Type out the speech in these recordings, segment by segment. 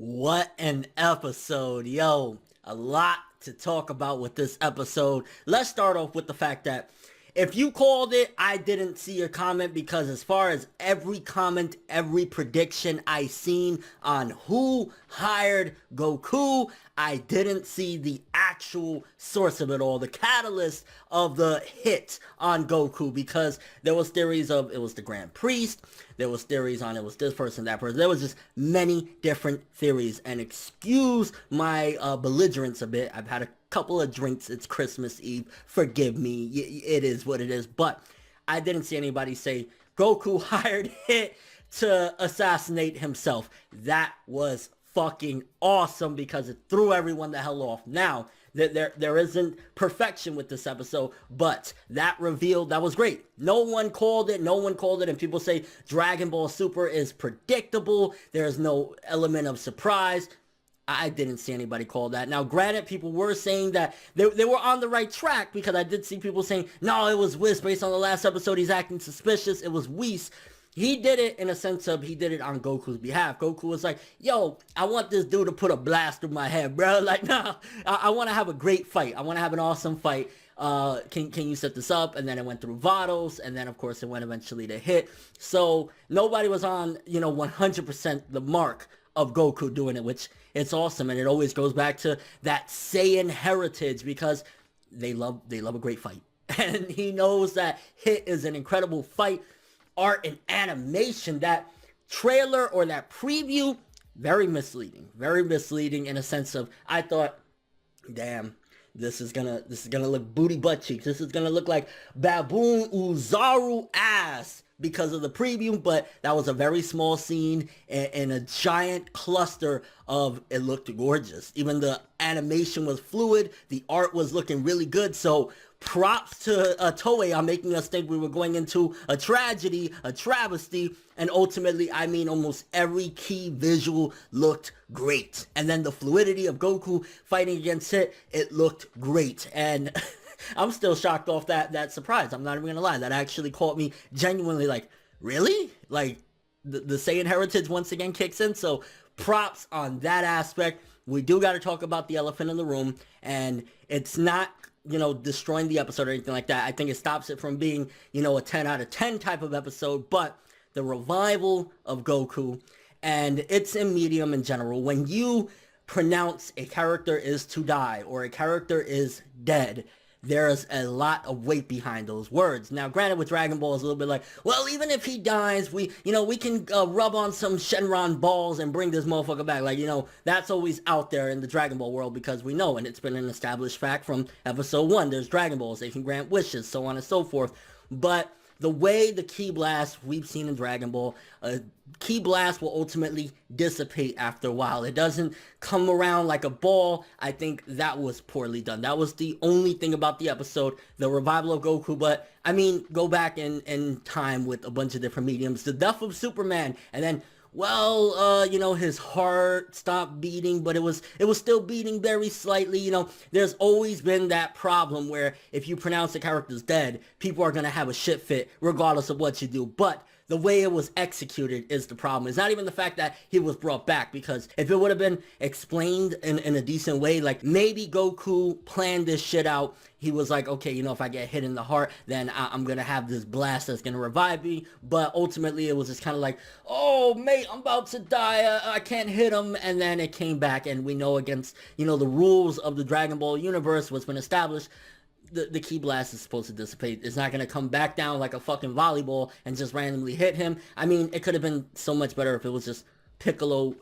What an episode, yo. A lot to talk about with this episode. Let's start off with the fact that if you called it, I didn't see your comment because as far as every comment, every prediction I seen on who hired Goku, I didn't see the actual source of it all, the catalyst of the hit on Goku, because there was theories of it was the Grand Priest, there was theories on it was this person, that person, there was just many different theories, and excuse my belligerence a bit, I've had a couple of drinks, it's Christmas Eve, forgive me, it is what it is, but I didn't see anybody say Goku hired Hit to assassinate himself. That was fucking awesome because it threw everyone the hell off. Now, there isn't perfection with this episode, but that reveal, that was great. No one called it, and people say Dragon Ball Super is predictable, there's no element of surprise. I didn't see anybody call that. Now, granted, people were saying that they were on the right track because I did see people saying, no, it was Whis based on the last episode. He's acting suspicious. It was Whis. He did it in a sense of he did it on Goku's behalf. Goku was like, yo, I want this dude to put a blast through my head, bro. Like, nah, I want to have a great fight. I want to have an awesome fight. Can you set this up? And then it went through Vados, and then of course it went eventually to Hit. So nobody was on, 100% the mark of Goku doing it, which it's awesome, and it always goes back to that Saiyan heritage because they love a great fight, and he knows that Hit is an incredible fight, art, and animation. That trailer or that preview, very misleading in a sense of I thought, damn, this is gonna look booty butt cheeks. This is gonna look like Baboon Uzaru ass because of the preview, but that was a very small scene and a giant cluster of, it looked gorgeous. Even the animation was fluid, the art was looking really good, so props to Toei on making us think we were going into a tragedy, a travesty, and ultimately, I mean, almost every key visual looked great. And then the fluidity of Goku fighting against Hit, it looked great. And I'm still shocked off that surprise. I'm not even gonna lie. That actually caught me genuinely like, really? Like, the Saiyan heritage once again kicks in. So props on that aspect. We do got to talk about the elephant in the room. And it's not, destroying the episode or anything like that. I think it stops it from being, a 10 out of 10 type of episode. But the revival of Goku, and it's in medium in general. When you pronounce a character is to die or a character is dead, there's a lot of weight behind those words. Now, granted, with Dragon Ball, it's a little bit like, well, even if he dies, we can rub on some Shenron balls and bring this motherfucker back. Like, that's always out there in the Dragon Ball world because we know, and it's been an established fact from episode 1. There's Dragon Balls. They can grant wishes, so on and so forth. But the way the Ki Blast we've seen in Dragon Ball, Ki Blast will ultimately dissipate after a while. It doesn't come around like a ball. I think that was poorly done. That was the only thing about the episode, the revival of Goku. But, I mean, go back in time with a bunch of different mediums. The death of Superman, and then, well, his heart stopped beating, but it was still beating very slightly. There's always been that problem where if you pronounce the character's dead, people are going to have a shit fit regardless of what you do. But the way it was executed is the problem. It's not even the fact that he was brought back, because if it would have been explained in a decent way, like maybe Goku planned this shit out. He was like, okay, if I get hit in the heart, then I'm going to have this blast that's going to revive me. But ultimately, it was just kind of like, oh, mate, I'm about to die. I can't hit him. And then it came back, and we know against, the rules of the Dragon Ball universe, what's been established, the Ki Blast is supposed to dissipate. It's not going to come back down like a fucking volleyball and just randomly hit him. I mean, it could have been so much better if it was just Piccolo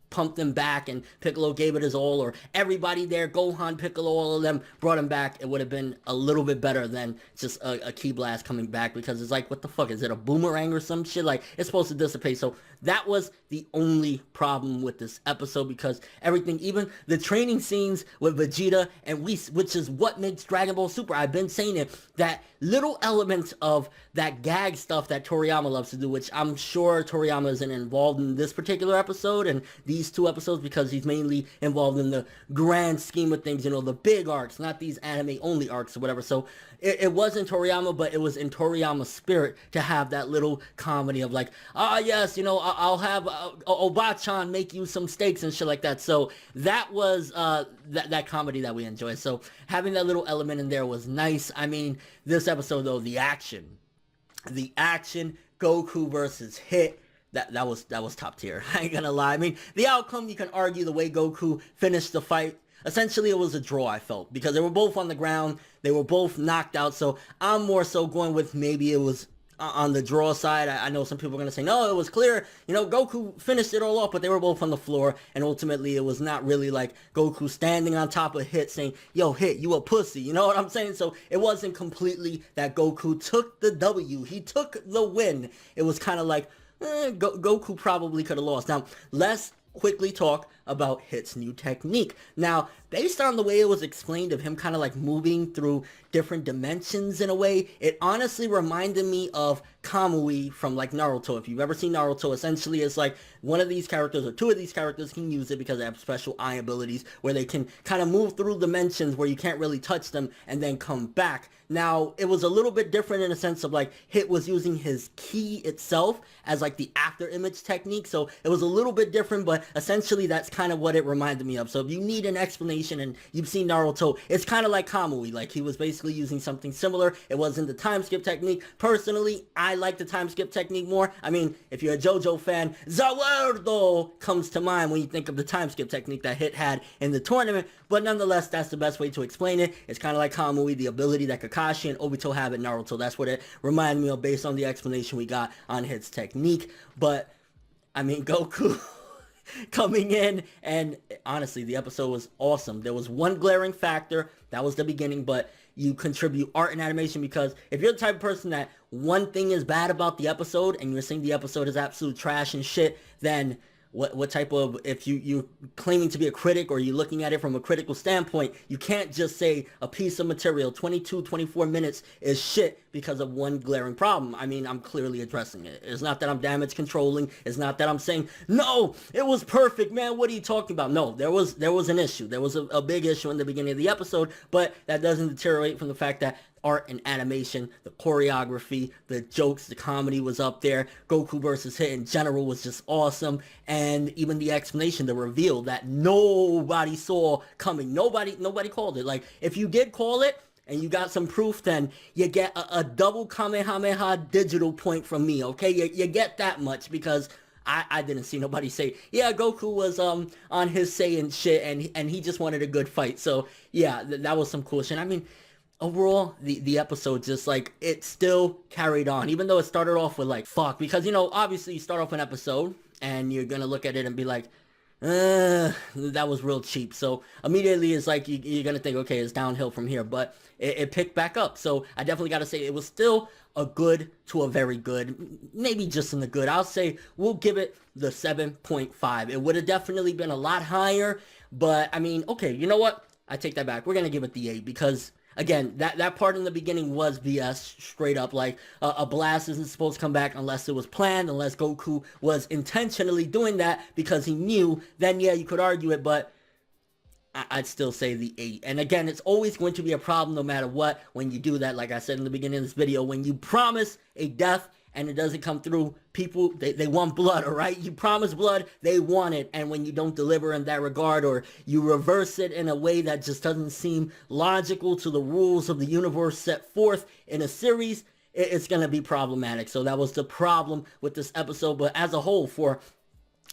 pumped him back and Piccolo gave it his all, or everybody there, Gohan, Piccolo, all of them brought him back. It would have been a little bit better than just a Ki Blast coming back, because it's like, what the fuck, is it a boomerang or some shit? Like, it's supposed to dissipate. So that was the only problem with this episode, because everything, even the training scenes with Vegeta and Whis, which is what makes Dragon Ball Super, I've been saying it, that little elements of that gag stuff that Toriyama loves to do, which I'm sure Toriyama isn't involved in this particular episode and these 2 episodes, because he's mainly involved in the grand scheme of things, the big arcs, not these anime only arcs or whatever. So it wasn't Toriyama, but it was in Toriyama's spirit to have that little comedy of like, yes, I'll have Obachan make you some steaks and shit like that. So that was that comedy that we enjoyed. So having that little element in there was nice. I mean, this episode though, the action, Goku versus Hit. That was top tier. I ain't gonna lie. I mean, the outcome, you can argue the way Goku finished the fight. Essentially, it was a draw, I felt, because they were both on the ground. They were both knocked out. So I'm more so going with maybe it was on the draw side. I know some people are going to say, no, it was clear. You know, Goku finished it all off, but they were both on the floor. And ultimately, it was not really like Goku standing on top of Hit saying, yo, Hit, you a pussy. You know what I'm saying? So it wasn't completely that Goku took the W. He took the win. It was kind of like, Goku probably could have lost. Now, let's quickly talk about Hit's new technique. Now, based on the way it was explained of him kind of like moving through different dimensions in a way, it honestly reminded me of Kamui from like Naruto. If you've ever seen Naruto, essentially it's like one of these characters or two of these characters can use it because they have special eye abilities where they can kind of move through dimensions where you can't really touch them and then come back. Now, it was a little bit different in a sense of like Hit was using his ki itself as like the after image technique. So it was a little bit different, but essentially that's kind of what it reminded me of. So if you need an explanation and you've seen Naruto, it's kind of like Kamui. Like he was basically using something similar. It wasn't the time skip technique. Personally, I like the time skip technique more. I mean, if you're a JoJo fan, Zawardo comes to mind when you think of the time skip technique that Hit had in the tournament. But nonetheless, that's the best way to explain it. It's kind of like Kamui, the ability that Kakashi and Obito have in Naruto. That's what it reminded me of based on the explanation we got on Hit's technique. But, I mean, Goku coming in, and honestly, the episode was awesome. There was one glaring factor. That was the beginning, but you contribute art and animation, because if you're the type of person that one thing is bad about the episode and you're saying the episode is absolute trash and shit, then what type of, if you're claiming to be a critic or you're looking at it from a critical standpoint, you can't just say a piece of material, 24 minutes is shit because of one glaring problem. I mean, I'm clearly addressing it. It's not that I'm damage controlling. It's not that I'm saying, no, it was perfect, man. What are you talking about? No, there was an issue. There was a big issue in the beginning of the episode, but that doesn't deteriorate from the fact that art and animation, the choreography, the jokes, the comedy was up there. Goku versus Hit in general was just awesome. And even the explanation, the reveal that nobody saw coming. Nobody called it. Like, if you did call it and you got some proof, then you get a double Kamehameha digital point from me, okay? You get that much, because I didn't see nobody say, yeah, Goku was on his Saiyan shit and he just wanted a good fight. So yeah, that was some cool shit. I mean, overall, the episode just, like, it still carried on, even though it started off with, like, fuck, because, you know, obviously you start off an episode, and you're gonna look at it and be like, that was real cheap, so immediately it's like, you're gonna think, okay, it's downhill from here, but it picked back up, so I definitely gotta say, it was still a good to a very good, maybe just in the good. I'll say, we'll give it the 7.5, it would have definitely been a lot higher, but, I mean, okay, you know what, I take that back, we're gonna give it the 8, because again, that part in the beginning was BS, straight up. Like, a blast isn't supposed to come back unless it was planned, unless Goku was intentionally doing that because he knew. Then, yeah, you could argue it, but I'd still say the 8. And again, it's always going to be a problem no matter what when you do that. Like I said in the beginning of this video, when you promise a death and it doesn't come through, people, they want blood, all right? You promise blood, they want it. And when you don't deliver in that regard, or you reverse it in a way that just doesn't seem logical to the rules of the universe set forth in a series, it's going to be problematic. So that was the problem with this episode. But as a whole,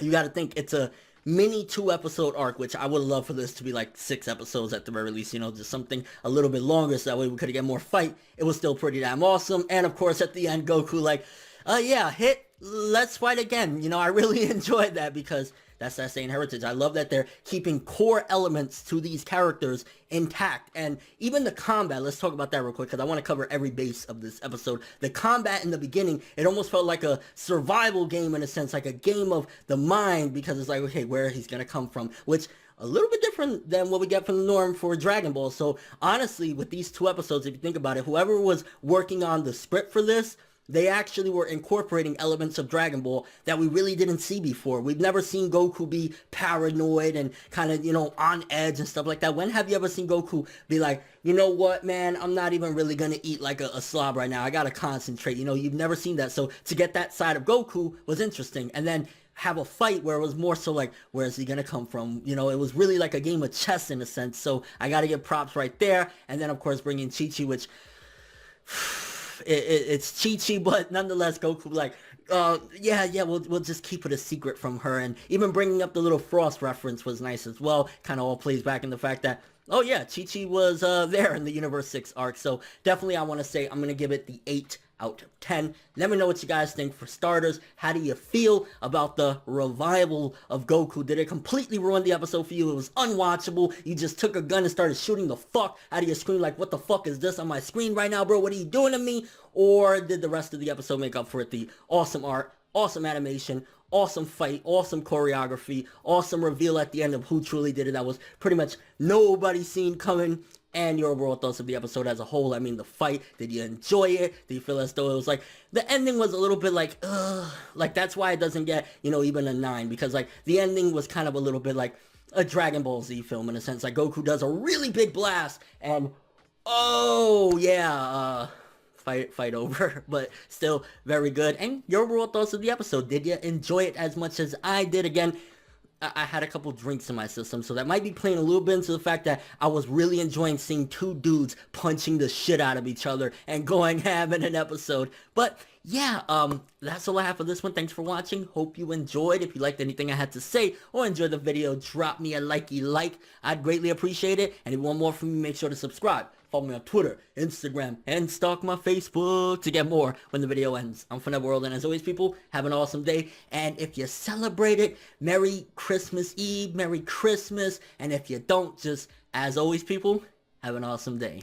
you got to think it's a mini 2-episode arc, which I would love for this to be like 6 episodes at the very least, you know, just something a little bit longer so that way we could get more fight. It was still pretty damn awesome. And of course, at the end, Goku like, yeah, Hit, let's fight again. You know, I really enjoyed that, because that's that Saiyan heritage. I love that they're keeping core elements to these characters intact. And even the combat, let's talk about that real quick, because I want to cover every base of this episode. The combat in the beginning, it almost felt like a survival game in a sense, like a game of the mind, because it's like, okay, where he's going to come from, which a little bit different than what we get from the norm for Dragon Ball. So honestly, with these 2 episodes, if you think about it, whoever was working on the script for this, they actually were incorporating elements of Dragon Ball that we really didn't see before. We've never seen Goku be paranoid and kind of, on edge and stuff like that. When have you ever seen Goku be like, you know what, man, I'm not even really going to eat like a slob right now. I got to concentrate. You've never seen that. So to get that side of Goku was interesting. And then have a fight where it was more so like, where is he gonna come from? It was really like a game of chess in a sense. So I gotta give props right there. And then of course bringing Chi-Chi, which it's Chi-Chi, but nonetheless Goku like, yeah, we'll just keep it a secret from her. And even bringing up the little Frost reference was nice as well. Kind of all plays back in the fact that, oh yeah, Chi-Chi was there in the Universe 6 arc. So definitely I want to say I'm gonna give it the 8 out of 10. Let me know what you guys think. For starters, how do you feel about the revival of Goku? Did it completely ruin the episode for you? It was unwatchable. You just took a gun and started shooting the fuck out of your screen like, what the fuck is this on my screen right now, bro? What are you doing to me? Or did the rest of the episode make up for it? The awesome art, awesome animation, awesome fight, awesome choreography, awesome reveal at the end of who truly did it. That was pretty much nobody seen coming. And your overall thoughts of the episode as a whole. I mean, the fight, did you enjoy it? Do you feel as though it was like, the ending was a little bit like, ugh, like that's why it doesn't get, even a 9, because like the ending was kind of a little bit like a Dragon Ball Z film in a sense. Like Goku does a really big blast and, oh yeah, fight over, but still very good. And your overall thoughts of the episode, did you enjoy it as much as I did? Again, I had a couple drinks in my system, so that might be playing a little bit into the fact that I was really enjoying seeing two dudes punching the shit out of each other and going ham in an episode. But yeah, that's all I have for this one. Thanks for watching. Hope you enjoyed. If you liked anything I had to say or enjoyed the video, drop me a like. I'd greatly appreciate it. And if you want more from me, make sure to subscribe. Follow me on Twitter, Instagram, and stalk my Facebook to get more when the video ends. I'm ForneverWorld, and as always, people, have an awesome day. And if you celebrate it, Merry Christmas Eve, Merry Christmas. And if you don't, just, as always, people, have an awesome day.